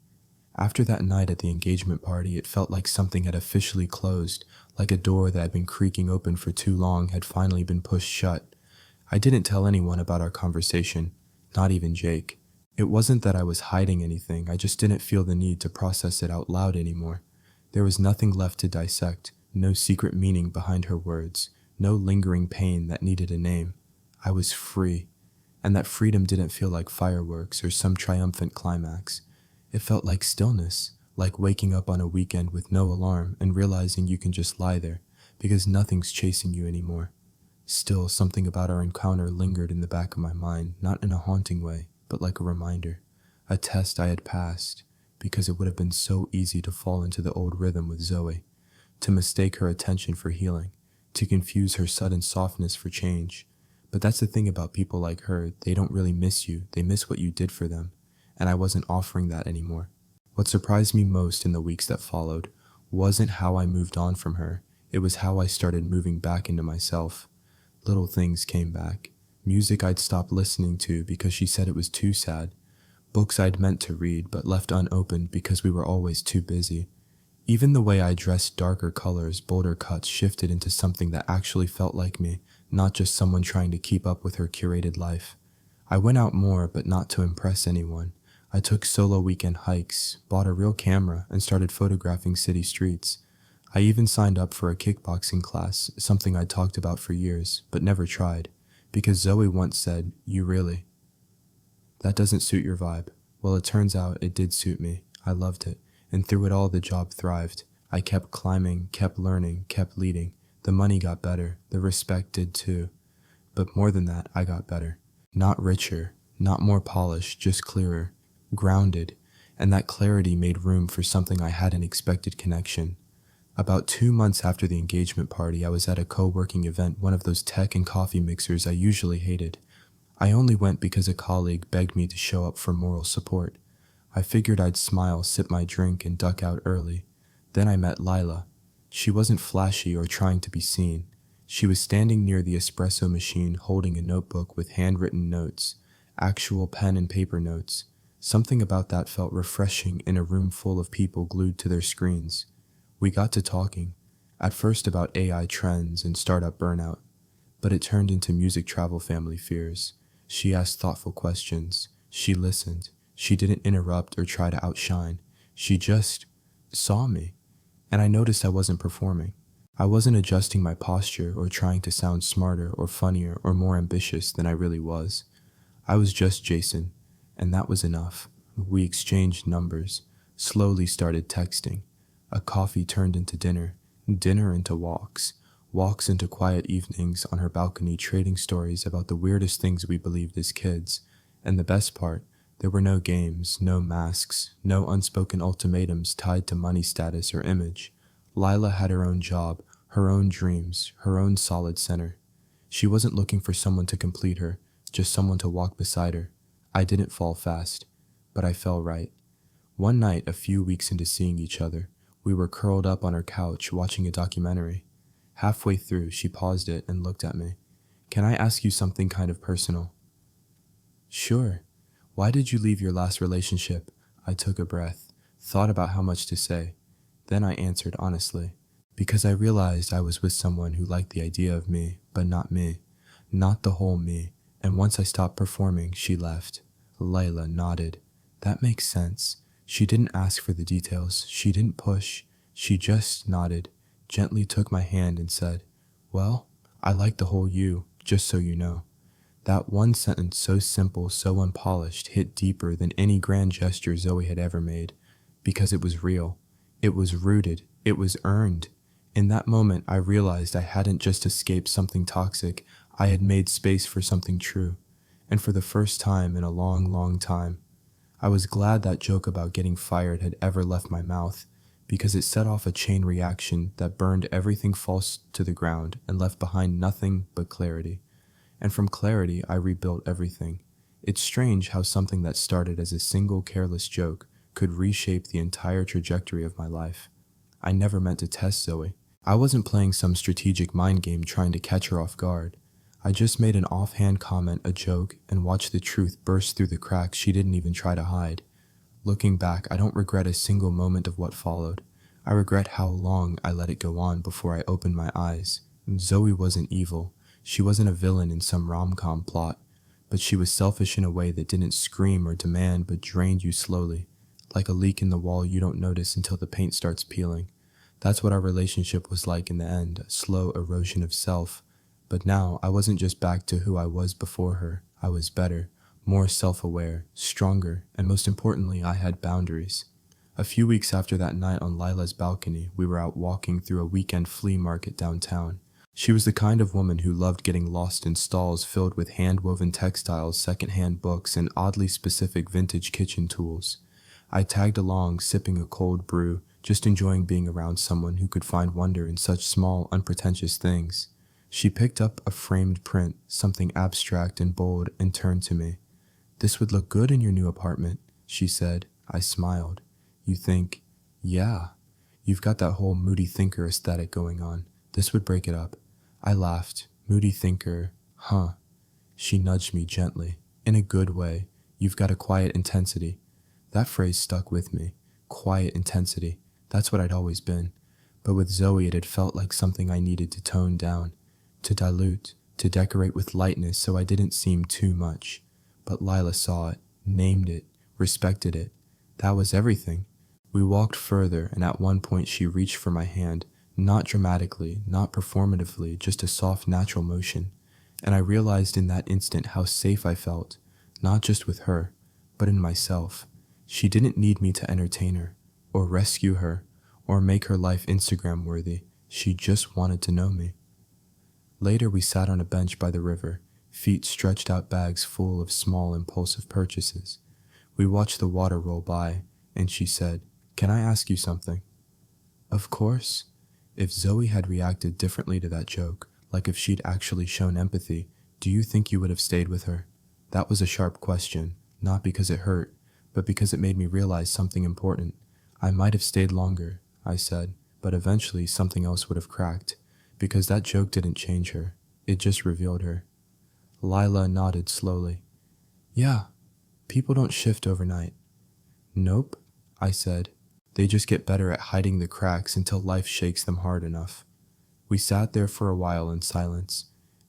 After that night at the engagement party, it felt like something had officially closed, like a door that had been creaking open for too long had finally been pushed shut. I didn't tell anyone about our conversation, not even Jake. It wasn't that I was hiding anything, I just didn't feel the need to process it out loud anymore. There was nothing left to dissect, no secret meaning behind her words, no lingering pain that needed a name. I was free, and that freedom didn't feel like fireworks or some triumphant climax. It felt like stillness, like waking up on a weekend with no alarm and realizing you can just lie there, because nothing's chasing you anymore. Still, something about our encounter lingered in the back of my mind, not in a haunting way, but like a reminder, a test I had passed, because it would have been so easy to fall into the old rhythm with Zoe, to mistake her attention for healing, to confuse her sudden softness for change. But that's the thing about people like her, they don't really miss you, they miss what you did for them, and I wasn't offering that anymore. What surprised me most in the weeks that followed wasn't how I moved on from her, it was how I started moving back into myself. Little things came back. Music I'd stopped listening to because she said it was too sad. Books I'd meant to read but left unopened because we were always too busy. Even the way I dressed, darker colors, bolder cuts, shifted into something that actually felt like me, not just someone trying to keep up with her curated life. I went out more, but not to impress anyone. I took solo weekend hikes, bought a real camera, and started photographing city streets. I even signed up for a kickboxing class, something I'd talked about for years, but never tried, because Zoe once said, "You really? That doesn't suit your vibe." Well, it turns out it did suit me. I loved it, and through it all the job thrived. I kept climbing, kept learning, kept leading. The money got better, the respect did too. But more than that, I got better. Not richer, not more polished, just clearer, grounded, and that clarity made room for something I hadn't expected: connection. About 2 months after the engagement party, I was at a co-working event, one of those tech and coffee mixers I usually hated. I only went because a colleague begged me to show up for moral support. I figured I'd smile, sip my drink, and duck out early. Then I met Lila. She wasn't flashy or trying to be seen. She was standing near the espresso machine holding a notebook with handwritten notes, actual pen and paper notes. Something about that felt refreshing in a room full of people glued to their screens. We got to talking, at first about AI trends and startup burnout, but it turned into music travel family fears. She asked thoughtful questions. She listened. She didn't interrupt or try to outshine. She just saw me, and I noticed I wasn't performing. I wasn't adjusting my posture or trying to sound smarter or funnier or more ambitious than I really was. I was just Jason, and that was enough. We exchanged numbers, slowly started texting. A coffee turned into dinner, dinner into walks, walks into quiet evenings on her balcony, trading stories about the weirdest things we believed as kids. And the best part, there were no games, no masks, no unspoken ultimatums tied to money status or image. Lila had her own job, her own dreams, her own solid center. She wasn't looking for someone to complete her, just someone to walk beside her. I didn't fall fast, but I fell right. One night, a few weeks into seeing each other, we were curled up on her couch watching a documentary. Halfway through, she paused it and looked at me. "Can I ask you something kind of personal?" "Sure. Why did you leave your last relationship?" I took a breath, thought about how much to say. Then I answered honestly. Because I realized I was with someone who liked the idea of me, but not me. Not the whole me. And once I stopped performing, she left. Layla nodded. That makes sense. She didn't ask for the details. She didn't push. She just nodded, gently took my hand and said, "Well, I like the whole you, just so you know." That one sentence, so simple, so unpolished, hit deeper than any grand gesture Zoe had ever made, because it was real. It was rooted. It was earned. In that moment, I realized I hadn't just escaped something toxic. I had made space for something true. And for the first time in a long, long time, I was glad that joke about getting fired had ever left my mouth, because it set off a chain reaction that burned everything false to the ground and left behind nothing but clarity. And from clarity, I rebuilt everything. It's strange how something that started as a single careless joke could reshape the entire trajectory of my life. I never meant to test Zoe. I wasn't playing some strategic mind game trying to catch her off guard. I just made an offhand comment, a joke, and watched the truth burst through the cracks she didn't even try to hide. Looking back, I don't regret a single moment of what followed. I regret how long I let it go on before I opened my eyes. Zoe wasn't evil. She wasn't a villain in some rom-com plot, but she was selfish in a way that didn't scream or demand but drained you slowly, like a leak in the wall you don't notice until the paint starts peeling. That's what our relationship was like in the end, a slow erosion of self. But now, I wasn't just back to who I was before her. I was better, more self-aware, stronger, and most importantly, I had boundaries. A few weeks after that night on Lila's balcony, we were out walking through a weekend flea market downtown. She was the kind of woman who loved getting lost in stalls filled with hand-woven textiles, second-hand books, and oddly specific vintage kitchen tools. I tagged along, sipping a cold brew, just enjoying being around someone who could find wonder in such small, unpretentious things. She picked up a framed print, something abstract and bold, and turned to me. "This would look good in your new apartment," she said. I smiled. "You think?" "Yeah. You've got that whole moody thinker aesthetic going on. This would break it up." I laughed. "Moody thinker, huh?" She nudged me gently. "In a good way. You've got a quiet intensity." That phrase stuck with me. Quiet intensity. That's what I'd always been. But with Zoe, it had felt like something I needed to tone down, to dilute, to decorate with lightness so I didn't seem too much. But Lila saw it, named it, respected it. That was everything. We walked further, and at one point she reached for my hand, not dramatically, not performatively, just a soft, natural motion. And I realized in that instant how safe I felt, not just with her, but in myself. She didn't need me to entertain her, or rescue her, or make her life Instagram worthy. She just wanted to know me. Later we sat on a bench by the river, feet stretched out, bags full of small impulsive purchases. We watched the water roll by, and she said, "Can I ask you something?" Of course. If Zoe had reacted differently to that joke, like if she'd actually shown empathy, do you think you would have stayed with her? That was a sharp question, not because it hurt, but because it made me realize something important. I might have stayed longer, I said, but eventually something else would have cracked, because that joke didn't change her. It just revealed her. Lila nodded slowly. Yeah, people don't shift overnight. Nope, I said. They just get better at hiding the cracks until life shakes them hard enough. We sat there for a while in silence.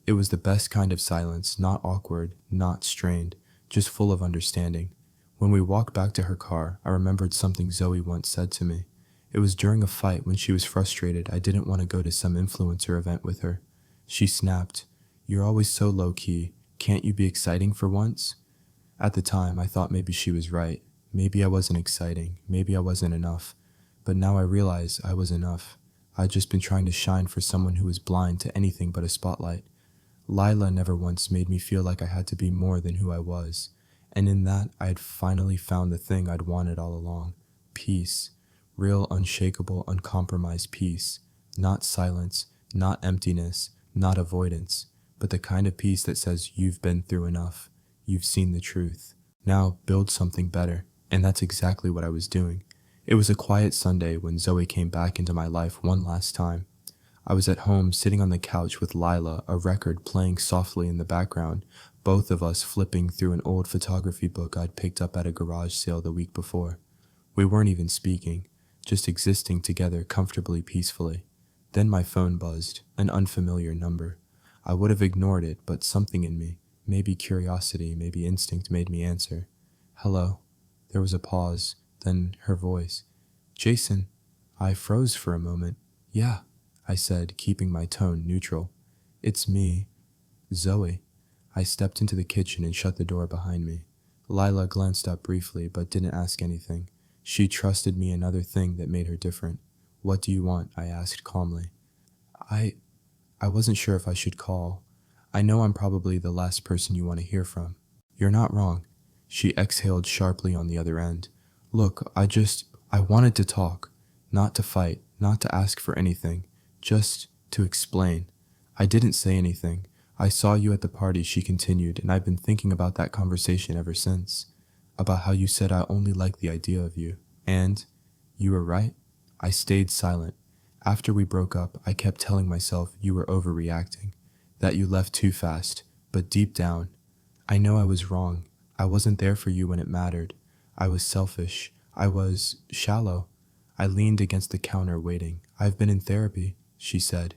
It was the best kind of silence, not awkward, not strained, just full of understanding. When we walked back to her car, I remembered something Zoe once said to me. It was during a fight when she was frustrated I didn't want to go to some influencer event with her. She snapped, "You're always so low-key. Can't you be exciting for once?" At the time, I thought maybe she was right. Maybe I wasn't exciting. Maybe I wasn't enough. But now I realize I was enough. I'd just been trying to shine for someone who was blind to anything but a spotlight. Lila never once made me feel like I had to be more than who I was. And in that, I had finally found the thing I'd wanted all along. Peace. Real, unshakable, uncompromised peace. Not silence, not emptiness, not avoidance, but the kind of peace that says you've been through enough. You've seen the truth. Now build something better. And that's exactly what I was doing. It was a quiet Sunday when Zoe came back into my life one last time. I was at home sitting on the couch with Lila, a record playing softly in the background, both of us flipping through an old photography book I'd picked up at a garage sale the week before. We weren't even speaking, just existing together comfortably, peacefully. Then my phone buzzed, an unfamiliar number. I would have ignored it, but something in me, maybe curiosity, maybe instinct, made me answer. "Hello." There was a pause, then her voice. "Jason." I froze for a moment. "Yeah," I said, keeping my tone neutral. "It's me. Zoe." I stepped into the kitchen and shut the door behind me. Lila glanced up briefly, but didn't ask anything. She trusted me, another thing that made her different. "What do you want?" I asked calmly. I wasn't sure if I should call. I know I'm probably the last person you want to hear from." "You're not wrong." She exhaled sharply on the other end. "Look, I wanted to talk. Not to fight, not to ask for anything. Just to explain. I didn't say anything. I saw you at the party," she continued, "and I've been thinking about that conversation ever since. About how you said I only like the idea of you. And you were right." I stayed silent. After we broke up, I kept telling myself you were overreacting, that you left too fast, but deep down, I know I was wrong. I wasn't there for you when it mattered. I was selfish. I was shallow. I leaned against the counter waiting. "I've been in therapy," she said.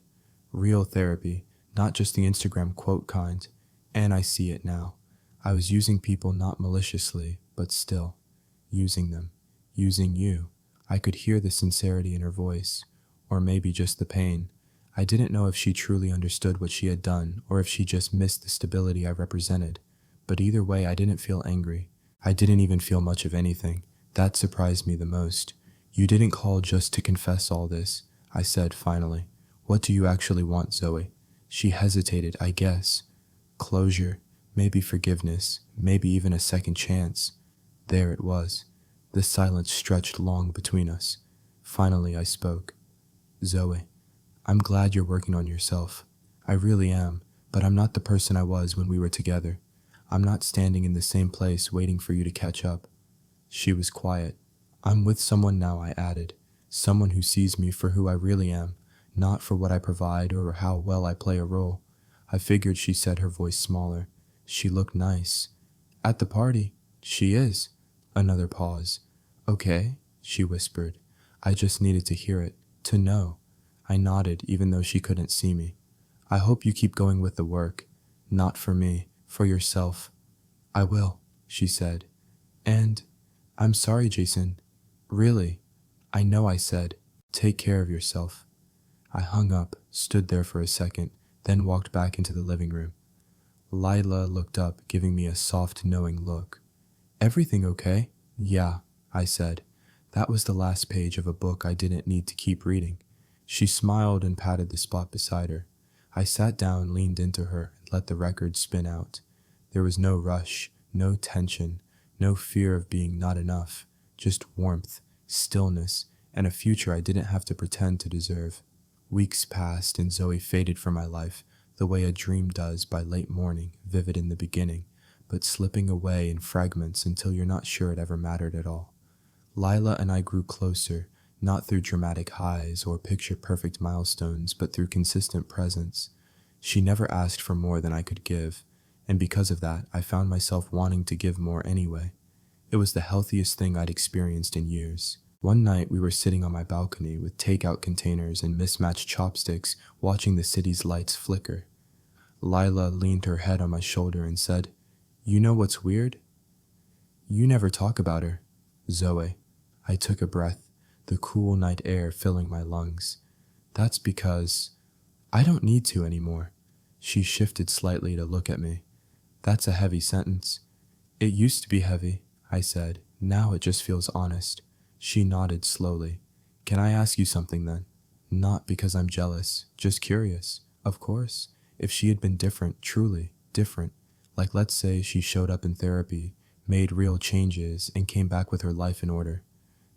"Real therapy, not just the Instagram quote kind. And I see it now. I was using people not maliciously, but still. Using them. Using you." I could hear the sincerity in her voice. Or maybe just the pain. I didn't know if she truly understood what she had done, or if she just missed the stability I represented. But either way, I didn't feel angry. I didn't even feel much of anything. That surprised me the most. "You didn't call just to confess all this," I said finally. "What do you actually want, Zoe?" She hesitated, I guess. Closure, maybe forgiveness, maybe even a second chance. There it was. The silence stretched long between us. Finally, I spoke. "Zoe, I'm glad you're working on yourself. I really am, but I'm not the person I was when we were together. I'm not standing in the same place waiting for you to catch up." She was quiet. "I'm with someone now," I added. "Someone who sees me for who I really am, not for what I provide or how well I play a role." I figured she said, her voice smaller. "She looked nice." "At the party." "She is." Another pause. "Okay," she whispered. I just needed to hear it, to know. I nodded even though she couldn't see me. I hope you keep going with the work. Not for me, for yourself. I will, she said. And I'm sorry, Jason. Really. I know I said, take care of yourself. I hung up, stood there for a second, then walked back into the living room. Lila looked up, giving me a soft, knowing look. Everything okay? Yeah, I said. That was the last page of a book I didn't need to keep reading. She smiled and patted the spot beside her. I sat down, leaned into her, and let the record spin out. There was no rush, no tension, no fear of being not enough, just warmth, stillness, and a future I didn't have to pretend to deserve. Weeks passed and Zoe faded from my life, the way a dream does by late morning, vivid in the beginning, but slipping away in fragments until you're not sure it ever mattered at all. Lila and I grew closer, not through dramatic highs or picture-perfect milestones, but through consistent presence. She never asked for more than I could give, and because of that, I found myself wanting to give more anyway. It was the healthiest thing I'd experienced in years. One night, we were sitting on my balcony with takeout containers and mismatched chopsticks, watching the city's lights flicker. Lila leaned her head on my shoulder and said, "You know what's weird? You never talk about her, Zoe." I took a breath, the cool night air filling my lungs. "That's because I don't need to anymore." She shifted slightly to look at me. "That's a heavy sentence." "It used to be heavy," I said. "Now it just feels honest." She nodded slowly. "Can I ask you something then?" "Not because I'm jealous, just curious." Of course, if she had been different, truly different, like let's say she showed up in therapy, made real changes, and came back with her life in order,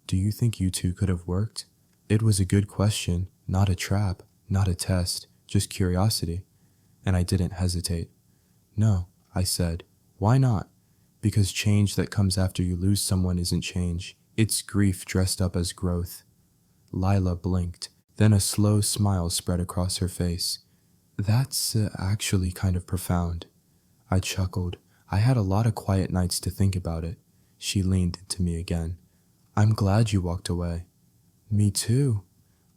do you think you two could have worked? It was a good question, not a trap, not a test, just curiosity. And I didn't hesitate. "No," I said. "Why not?" "Because change that comes after you lose someone isn't change. It's grief dressed up as growth." Lila blinked, then a slow smile spread across her face. "That's actually kind of profound." I chuckled. I had a lot of quiet nights to think about it. She leaned into me again. "I'm glad you walked away." "Me too."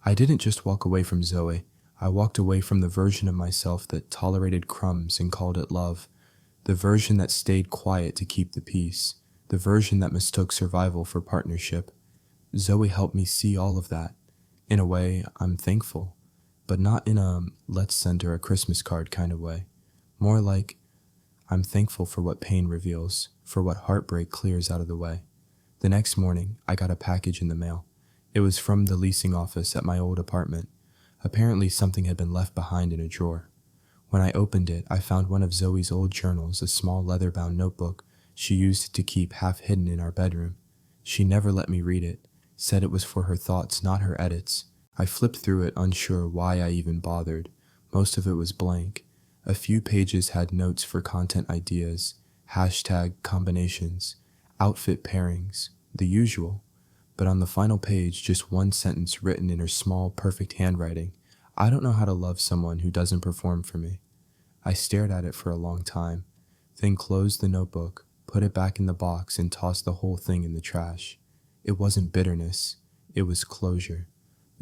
I didn't just walk away from Zoe. I walked away from the version of myself that tolerated crumbs and called it love. The version that stayed quiet to keep the peace. The version that mistook survival for partnership. Zoe helped me see all of that. In a way, I'm thankful. But not in a let's send her a Christmas card kind of way. More like, I'm thankful for what pain reveals, for what heartbreak clears out of the way. The next morning, I got a package in the mail. It was from the leasing office at my old apartment. Apparently something had been left behind in a drawer. When I opened it, I found one of Zoe's old journals, a small leather-bound notebook she used to keep half hidden in our bedroom. She never let me read it, said it was for her thoughts, not her edits. I flipped through it, unsure why I even bothered. Most of it was blank. A few pages had notes for content ideas, hashtag combinations, outfit pairings, the usual. But on the final page, just one sentence written in her small, perfect handwriting. "I don't know how to love someone who doesn't perform for me." I stared at it for a long time, then closed the notebook, put it back in the box, and tossed the whole thing in the trash. It wasn't bitterness, it was closure.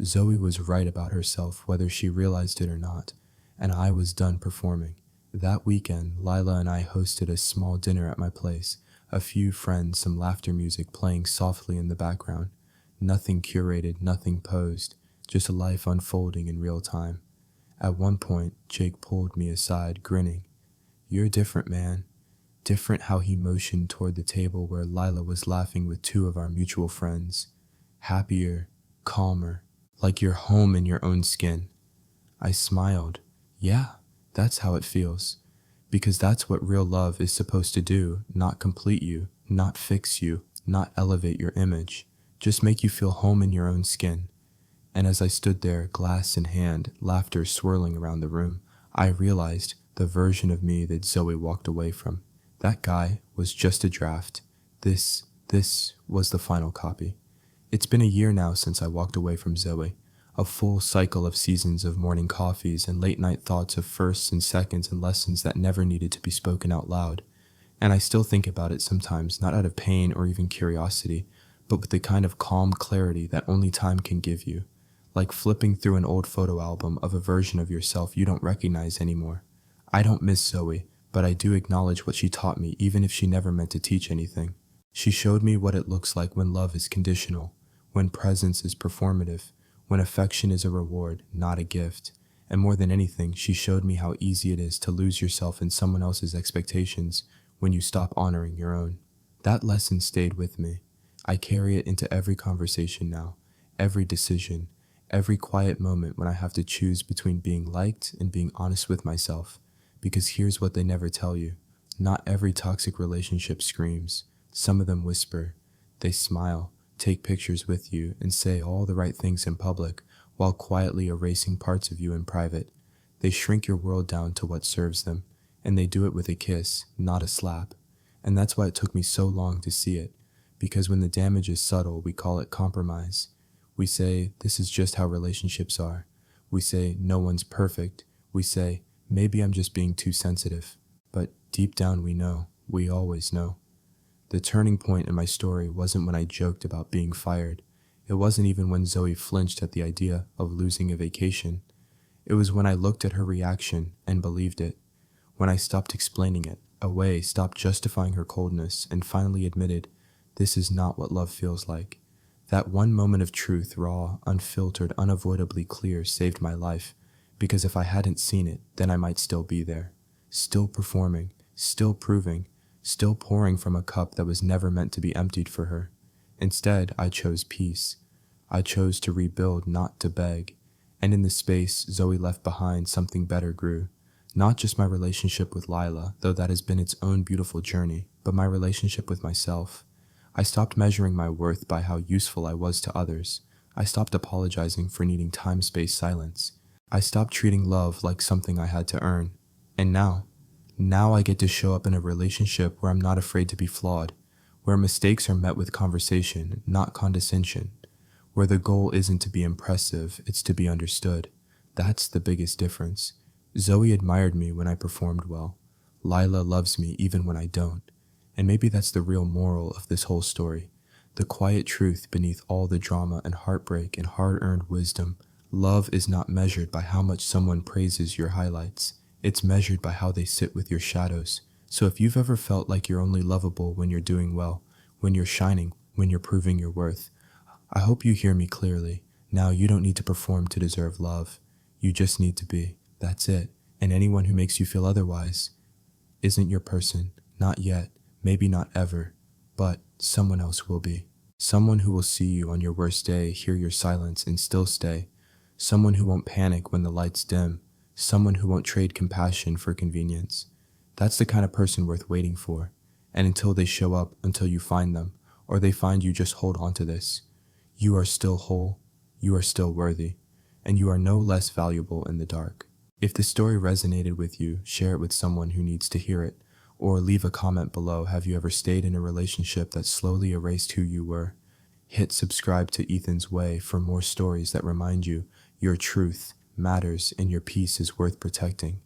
Zoe was right about herself, whether she realized it or not, and I was done performing. That weekend, Lila and I hosted a small dinner at my place, a few friends, some laughter music playing softly in the background. Nothing curated, nothing posed, just life unfolding in real time. At one point, Jake pulled me aside, grinning. "You're different, man." Different how he motioned toward the table where Lila was laughing with two of our mutual friends. Happier, calmer, like you're home in your own skin. I smiled. "Yeah, that's how it feels. Because that's what real love is supposed to do, not complete you, not fix you, not elevate your image, just make you feel home in your own skin." And as I stood there, glass in hand, laughter swirling around the room, I realized the version of me that Zoe walked away from. That guy was just a draft. This was the final copy. It's been a year now since I walked away from Zoe. A full cycle of seasons of morning coffees and late night thoughts of firsts and seconds and lessons that never needed to be spoken out loud. And I still think about it sometimes, not out of pain or even curiosity, but with the kind of calm clarity that only time can give you, like flipping through an old photo album of a version of yourself you don't recognize anymore. I don't miss Zoe, but I do acknowledge what she taught me, even if she never meant to teach anything. She showed me what it looks like when love is conditional, when presence is performative, when affection is a reward, not a gift. And more than anything, she showed me how easy it is to lose yourself in someone else's expectations when you stop honoring your own. That lesson stayed with me. I carry it into every conversation now, every decision, every quiet moment when I have to choose between being liked and being honest with myself. Because here's what they never tell you. Not every toxic relationship screams. Some of them whisper. They smile, take pictures with you, and say all the right things in public while quietly erasing parts of you in private. They shrink your world down to what serves them, and they do it with a kiss, not a slap. And that's why it took me so long to see it, because when the damage is subtle, we call it compromise. We say, this is just how relationships are. We say, no one's perfect. We say, maybe I'm just being too sensitive. But deep down we know, we always know. The turning point in my story wasn't when I joked about being fired. It wasn't even when Zoe flinched at the idea of losing a vacation. It was when I looked at her reaction and believed it. When I stopped explaining it away, stopped justifying her coldness, and finally admitted, this is not what love feels like. That one moment of truth, raw, unfiltered, unavoidably clear, saved my life. Because if I hadn't seen it, then I might still be there. Still performing, still proving, still pouring from a cup that was never meant to be emptied for her. Instead, I chose peace. I chose to rebuild, not to beg. And in the space Zoe left behind, something better grew. Not just my relationship with Lila, though that has been its own beautiful journey, but my relationship with myself. I stopped measuring my worth by how useful I was to others. I stopped apologizing for needing time-space silence. I stopped treating love like something I had to earn. And now I get to show up in a relationship where I'm not afraid to be flawed, where mistakes are met with conversation, not condescension, where the goal isn't to be impressive, it's to be understood. That's the biggest difference. Zoe admired me when I performed well. Lila loves me even when I don't. And maybe that's the real moral of this whole story. The quiet truth beneath all the drama and heartbreak and hard-earned wisdom. Love is not measured by how much someone praises your highlights. It's measured by how they sit with your shadows. So if you've ever felt like you're only lovable when you're doing well, when you're shining, when you're proving your worth, I hope you hear me clearly. Now you don't need to perform to deserve love. You just need to be. That's it. And anyone who makes you feel otherwise isn't your person. Not yet. Maybe not ever. But someone else will be. Someone who will see you on your worst day, hear your silence, and still stay. Someone who won't panic when the lights dim. Someone who won't trade compassion for convenience. That's the kind of person worth waiting for. And until they show up, until you find them, or they find you, just hold on to this. You are still whole. You are still worthy. And you are no less valuable in the dark. If this story resonated with you, share it with someone who needs to hear it. Or leave a comment below. Have you ever stayed in a relationship that slowly erased who you were? Hit subscribe to Ethan's Way for more stories that remind you your truth matters and your peace is worth protecting.